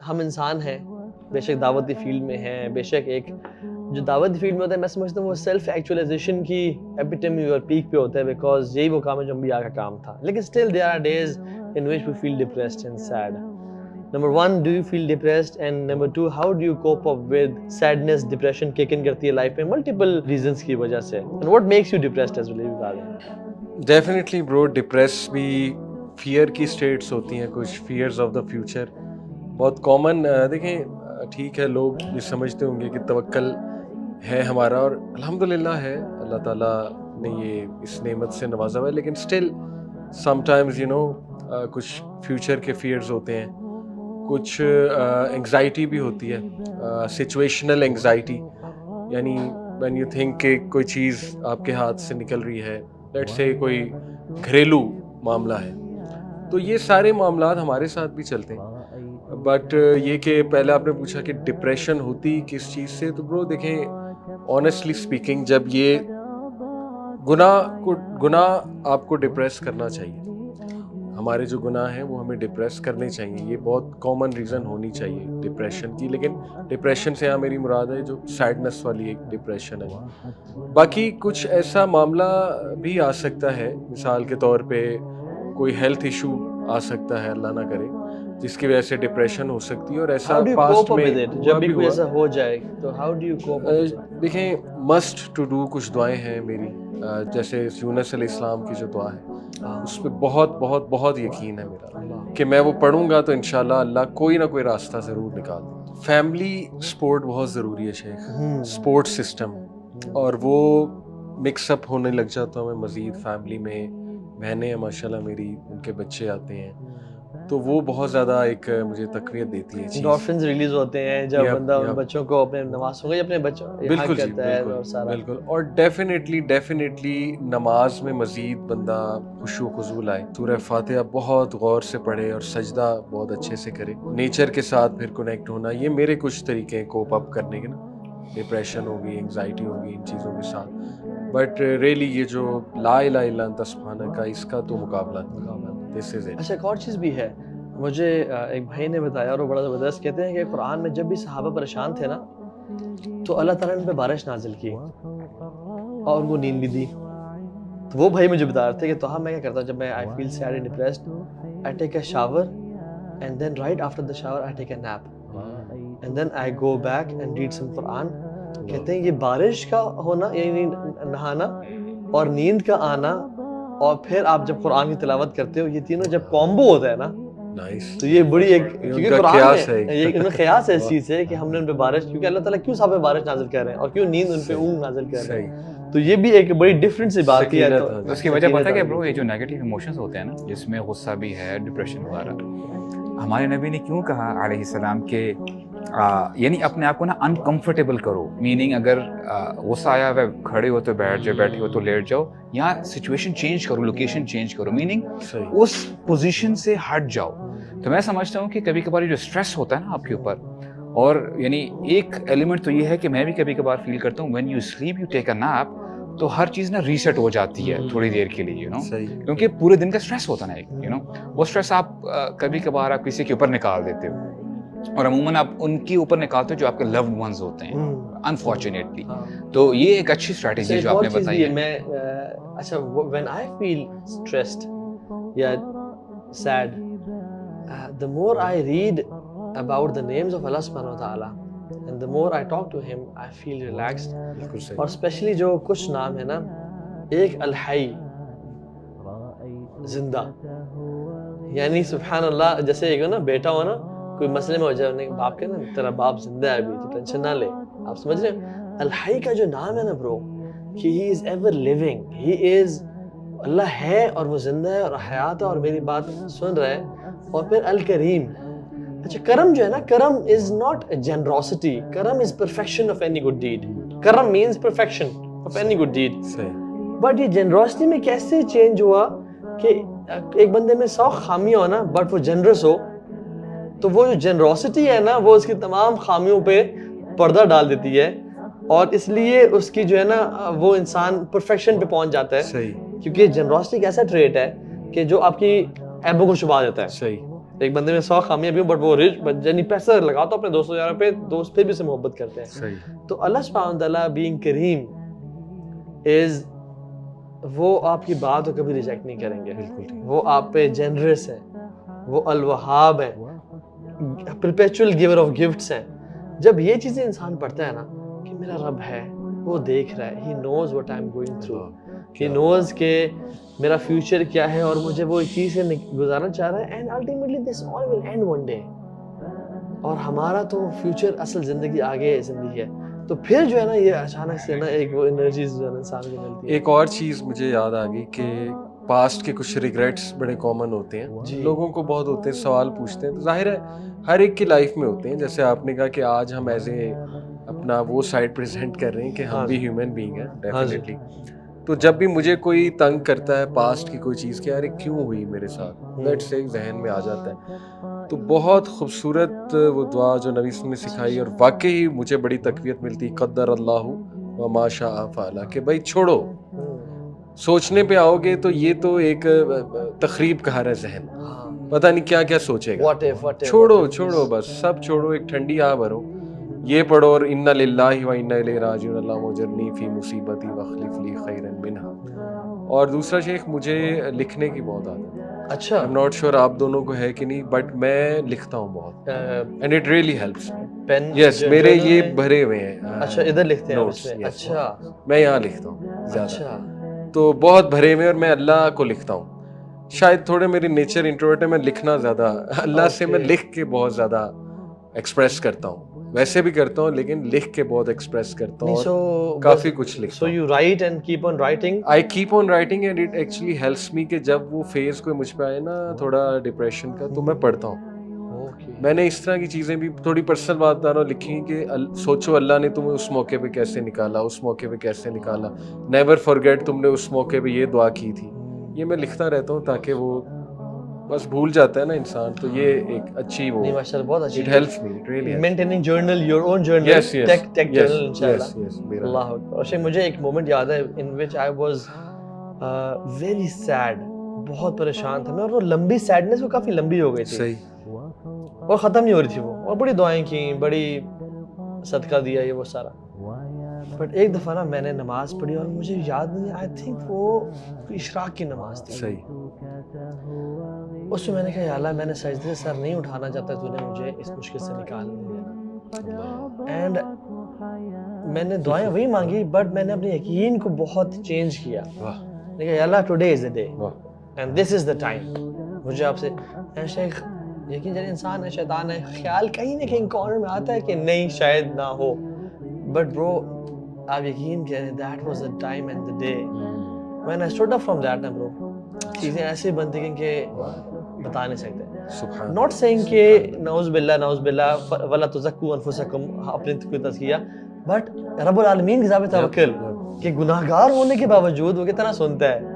ہم انسان ہیں, بے شک دعوتی فیلڈ میں ہیں, بے شک ایک جو دعوتی فیلڈ میں ہوتا ہے میں سمجھتا ہوں وہ سیلف ایکچولائزیشن کی ایپیٹمی اور پیک پہ ہوتا ہے, بیکاز یہی وہ کام ہے جو انبیاء کا کام تھا. لیکن still there are days in which we feel depressed and sad. Number one, do you feel depressed? And number two, how do you cope up with sadness, depression kick in کرتی ہے لائف میں multiple reasons کی وجہ سے, and what makes you depressed as well? Definitely برو, depress بھی fair کی status ہوتی ہیں, کچھ فیئرز آف دا فیوچر بہت کامن. دیکھیں ٹھیک ہے, لوگ یہ سمجھتے ہوں گے کہ توکل ہے ہمارا, اور الحمدللہ ہے, اللہ تعالیٰ نے یہ اس نعمت سے نوازا ہوا ہے, لیکن اسٹل سم ٹائمز کچھ فیوچر کے فیئرز ہوتے ہیں, کچھ انگزائٹی بھی ہوتی ہے, سچویشنل انگزائٹی, یعنی وین یو تھنک کہ کوئی چیز آپ کے ہاتھ سے نکل رہی ہے, لیٹ سے کوئی گھریلو معاملہ ہے, تو یہ سارے معاملات ہمارے ساتھ بھی چلتے ہیں. بٹ یہ کہ پہلے آپ نے پوچھا کہ ڈپریشن ہوتی کس چیز سے, تو برو دیکھیں آنیسٹلی اسپیکنگ جب یہ گناہ آپ کو ڈپریس کرنا چاہیے, ہمارے جو گناہ ہیں وہ ہمیں ڈپریس کرنے چاہیے, یہ بہت کامن ریزن ہونی چاہیے ڈپریشن کی. لیکن ڈپریشن سے میری مراد ہے جو سیڈنس والی ایک ڈپریشن ہے. باقی کچھ ایسا معاملہ بھی آ سکتا ہے, مثال کے طور پہ کوئی ہیلتھ ایشو آ سکتا ہے, اللہ نہ کرے, جس کی وجہ سے ڈپریشن ہو سکتی ہے, اور ایسا پاسٹ میں جب بھی کوئی ایسا ہو جائے تو how do you cope up? دیکھیں مسٹ ٹو ڈو کچھ دعائیں ہیں میری, جیسے یونس علیہ السلام کی جو دعا ہے اس پہ بہت بہت بہت یقین ہے میرا کہ میں وہ پڑھوں گا تو انشاءاللہ اللہ کوئی نہ کوئی راستہ ضرور نکال دے. فیملی سپورٹ بہت ضروری ہے شیخ, سپورٹ سسٹم, اور وہ مکس اپ ہونے لگ جاتا ہوں میں مزید. فیملی میں بہنیں ہیں ماشاءاللہ میری, ان کے بچے آتے ہیں, تو وہ بہت زیادہ ایک مجھے تقویت دیتی ہے. انڈورفنز ریلیز ہوتے ہیں جب بندہ ان بچوں کو اپنے نماز ہوگا اپنے بچوں بالکل کرتا ہے, بالکل. اور ڈیفینیٹلی نماز میں مزید بندہ خشوع و خضوع لائے, سورہ فاتحہ بہت غور سے پڑھے اور سجدہ بہت اچھے سے کرے, نیچر کے ساتھ پھر کنیکٹ ہونا. یہ میرے کچھ طریقے ہیں کوپ اپ کرنے کے نا, ڈپریشن ہوگی, انگزائٹی ہوگی, ان چیزوں کے ساتھ. بٹ ریئلی یہ جو لا الہ الا انت سبحانک کا, اس کا تو مقابلہ دس از اٹ. اچھا ایک اور چیز بھی ہے, مجھے ایک بھائی نے بتایا اور وہ بڑا زبردست, کہتے ہیں کہ قرآن میں جب بھی صحابہ پریشان تھے نا تو اللہ تعالیٰ نے ان پہ بارش نازل کی اور وہ نیند بھی دی. تو وہ بھائی مجھے بتا رہے تھے کہ تو میں کیا کرتا ہوں جب میں I feel sad and depressed, I take a shower and then right after the shower I take a nap and then I go back and read some Quran. کہتے ہیں یہ بارش کا ہونا یعنی نہانا اور نیند کا آنا اور پھر آپ جب قرآن کی تلاوت کرتے ہو, یہ تینوں جب کومبو ہوتا ہے نا تو یہ بڑی ایک, کیونکہ قرآن میں یہ ان کا قیاس ہے اس چیز سے کہ ہم نے ان پہ بارش, کیونکہ اللہ تعالیٰ کیوں صاحب بارش نازل کر رہے ہیں اور کیوں نیند ان پہ اونگ نازل کر رہے ہیں, تو یہ بھی ایک بڑی ڈفرینٹ سی بات ہے. تو اس کی وجہ پتہ ہے کہ برو یہ جو نیگیٹو ایموشنز ہوتے ہیں نا, جس میں غصہ بھی ہے, ڈپریشن وغیرہ, ہمارے نبی نے کیوں کہا علیہ السلام کہ یعنی اپنے آپ کو نا انکمفرٹیبل کرو, میننگ اگر غصہ آیا ہوا کھڑے ہو تو بیٹھ جاؤ, بیٹھے ہو تو لیٹ جاؤ, یہاں سچویشن چینج کرو, لوکیشن چینج کرو, میننگ اس پوزیشن سے ہٹ جاؤ. تو میں سمجھتا ہوں کہ کبھی کبھار جو اسٹریس ہوتا ہے نا آپ کے اوپر, اور یعنی ایک ایلیمنٹ تو یہ ہے کہ میں بھی کبھی کبھار فیل کرتا ہوں when you sleep you take a nap, تو ہر چیز نا ریسیٹ ہو جاتی ہے تھوڑی دیر کے لیے, کیونکہ پورے دن کا اسٹریس ہوتا ہے نا ایک, وہ اسٹریس آپ کبھی کبھار آپ کسی کے اوپر نکال دیتے ہو, اور عموماً آپ ان کے اوپر نکالتے ہو جو آپ کے لوڈ ونز ہوتے ہیں انفارچونیٹلی. تو یہ ایک اچھی اسٹریٹجی جو آپ نے بتائی ہے. میں اچھا when I feel stressed یا sad, the more I read about the names of Allah subhanahu wa ta'ala and the more I talk to him I feel relaxed. اور اسپیشلی جو کچھ نام ہے نا, ایک الحی زندہ, یعنی سبحان اللہ, جیسے ایک نا بیٹا ہو نا کوئی مسئلے میں ہو جائے, باپ کے نا تیرا باپ زندہ ہے ابھی تو ٹینشن نہ لے, آپ سمجھ رہے ہیں. الحی کا جو نام ہے نا برو, کہ ہی از ایور لیونگ, ہی از, اللہ ہے اور وہ زندہ ہے اور حیات ہے اور میری بات سن رہا ہے. اور پھر الکریم, اچھا کرم جو ہے نا, کرم از ناٹ جنروسٹی, کرم is perfection of any good deed. کرم means perfection of any good deed. But یہ جنروسٹی میں کیسے چینج ہوا کہ ایک بندے میں 100 خامیاں ہو نا بٹ وہ جنرس ہو, تو وہ جو جنروسٹی ہے نا وہ اس کی تمام خامیوں پہ پردہ ڈال دیتی ہے, اور اس لیے اس کی جو ہے نا وہ انسان پرفیکشن پہ پہنچ جاتا ہے. کیونکہ جنروسٹی ایک ایسا ٹریٹ ہے کہ جو آپ کی عیبوں کو چھپا دیتا ہے. ایک بندے میں 100 خامیاں بھی ہوں بٹ وہ رچ یعنی پیسہ لگاتا اپنے دوستوں یاروں پہ, دوست پھر بھی سے محبت کرتے ہیں. صحیح. تو اللہ سبحانہ تعالیٰ بینگ کریم از, وہ آپ کی بات کو کبھی ریجیکٹ نہیں کریں گے. وہ آپ پہ جنرس ہیں, وہ الوہاب ہیں, پرپیچول گیور آف گفٹس ہیں. جب یہ چیزیں انسان پڑھتا ہے نا کہ میرا رب ہے, وہ دیکھ رہا ہے, he knows what I am going through, he knows کہ میرا فیوچر کیا ہے اور مجھے وہ چیز سے گزارنا چاہ رہا ہے, and ultimately this all will end one day. اور ہمارا تو فیوچر اصل زندگی آگے زندگی ہے. تو پھر جو ہے نا یہ اچانک سے نا ایک وہ انرجیز جو ہے نا انسان کو ملتی ہے. ایک اور چیز مجھے یاد آ گئی کہ پاسٹ کے کچھ ریگریٹس بڑے کامن ہوتے ہیں, لوگوں کو بہت ہوتے ہیں, سوال پوچھتے ہیں, تو ظاہر ہے ہر ایک کی لائف میں ہوتے ہیں. جیسے آپ نے کہا کہ آج ہم ایز اے اپنا وہ سائڈ پریزنٹ کر رہے ہیں کہ ہم بھی ہیومن بینگ ہیں ڈیفینیٹلی. تو جب بھی مجھے کوئی تنگ کرتا ہے پاسٹ کی کوئی چیز کہ یار کیوں ہوئی میرے ساتھ, دیٹ سے ذہن میں آ جاتا ہے. تو بہت خوبصورت وہ دعا جو نبی صلی اللہ علیہ وسلم نے سکھائی, اور واقعی مجھے بڑی تقویت ملتی, قدر اللہ وما شاء فعل, کہ بھائی چھوڑو, سوچنے پہ آؤ گے تو یہ تو ایک تخریب کا ہے ذہن, پتہ نہیں کیا کیا سوچے گا. چھوڑو بس, سب چھوڑو, ایک ٹھنڈی آہ بھرو, یہ پڑھو, اور انا للہ و انا الیہ راجعون اللہم اجرنی فی مصیبتی واخلف لی خیرا منہا. اور دوسرا شیخ, مجھے لکھنے کی بہت عادت ہے. اچھا, I'm not sure آپ دونوں کو ہے کہ نہیں, بٹ میں لکھتا ہوں بہت, and it really helps me. پین Yes, میرے یہ بھرے ہوئے ہیں. اچھا, ادھر لکھتے ہیں notes, اس میں. yes. اچھا, میں یہاں لکھتا ہوں زیادہ, اچھا, تو بہت بھرے ہوئے, اور میں اللہ کو لکھتا ہوں. شاید تھوڑے میری نیچر انٹروورٹ ہے, میں لکھنا زیادہ, اللہ سے میں لکھ کے بہت زیادہ ایکسپریس کرتا ہوں. ویسے بھی کرتا ہوں لیکن لکھ کے بہت ایکسپریس کرتا ہوں, اور کافی کچھ لکھتا ہوں. So you write and keep on writing? I keep on writing and it actually helps me کہ جب وہ فیز کوئی مجھ پہ آئے نا تھوڑا ڈپریشن کا, تو میں پڑھتا ہوں. میں نے اس طرح کی چیزیں بھی, تھوڑی پرسنل بات بتا رہا ہوں, لکھی کہ سوچو اللہ نے تمہیں اس موقع پہ کیسے نکالا, اس موقع پہ کیسے نکالا, نیور فارگیٹ تم نے اس موقع پہ یہ دعا کی تھی. یہ میں لکھتا رہتا ہوں تاکہ وہ بس بھول جاتا ہے نا انسان, تو یہ ایک اچھی وہ, ماشاءاللہ بہت اچھی, it helps me, it really helps. maintaining journal, your own journal, Yes, tech journal انشاءاللہ. Yes. اللہ اکبر. اور مجھے ایک مومنٹ یاد ہے in which I was very sad, بہت پریشان تھا میں, اور وہ لمبی سیڈنس وہ کافی لمبی ہو گئی تھی. صحیح. اور ختم نہیں ہو رہی تھی وہ, اور بڑی دعائیں کی, بڑی صدقہ دیا, یہ وہ سارا. بٹ ایک دفعہ نا میں نے نماز پڑھی اور مجھے یاد نہیں, آئی تھنک وہ اشراق کی نماز تھی. صحیح. اس میں نے کہا یا اللہ, میں نے سجدے سے سر نہیں اٹھانا چاہتا, تو نے مجھے اس مشکل سے نکال دیا. اینڈ میں نے دعائیں وہی مانگی, بٹ میں نے اپنے یقین کو بہت چینج کیا. میں نے کہا یا اللہ, today is the day and this is the time. مجھے آپ سے شیخ, یقین جب انسان ہے, شیطان ہے, خیال کہیں نہ کہیں کارنر میں آتا ہے کہ نہیں شاید نہ ہو, بٹ برو آپ یقین کریں, that was the time and the day when I stood up from that, bro, چیزیں ایسے بنتی گئیں کہ بتا نہیں سکتے. Not saying کہ نعوذ باللہ ولا تزکوا انفسکم, اپنے کوئی تزکیہ, بٹ رب العالمین کی ذات توکل کہ گناہگار ہونے کے باوجود وہ کتنا سنتا ہے,